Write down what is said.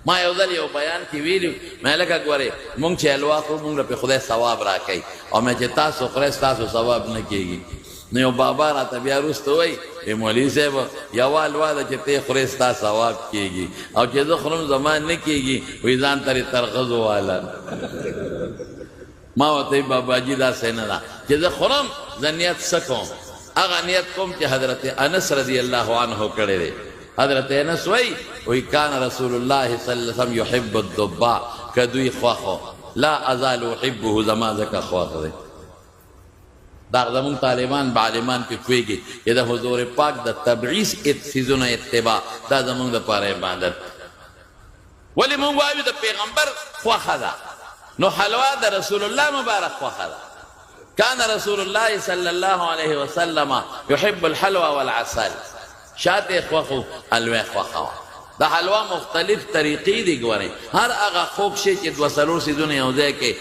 ما یو ځل یو بیان کې ویلي مې لکه ګورې مونږ چې حلوا خورو مونږ له پې خدای ثواب راکوي او مې چې تاسو خورئ ستاسو ثواب نه کېږي نو یو بابا راته بیا وروسته وایي مولوي صاحب یوه حلوا ده چې ته یې خورې ستا ثواب کېږي او چې زه خورم زما نه کېږي وایي ځان ته یې ترغزو واله ما ورته باباجي داسې نه ده چې زه خورم زه نیت څه کوم هغه نیت کوم چې حضرت انس رضی الله عنه کړی دی حضرت انس وی کان رسول الله صلی الله علیه وسلم یحب الدباء که دوی خوښو لا ازال احبه زما ځکه خوښ دی دا زمونږ طالبان بعالمان پې پوهېږي چې د حضور پاک د تبعیض څیزونه اتباع دا زمونږ دپاره عبادت ولې مونږ وایو د پیغمبر خوښه ده نو حلوا د رسول الله مبارک خوښه ده كان رسول الله صلى الله عليه وسلم يحب الحلوى والعسل شاته خوخو الوی خوخو د حلوا مختلف طریقې دي ګورئ هر هغه خوږ شی چې دوه څلور څیزونه یو ځای کې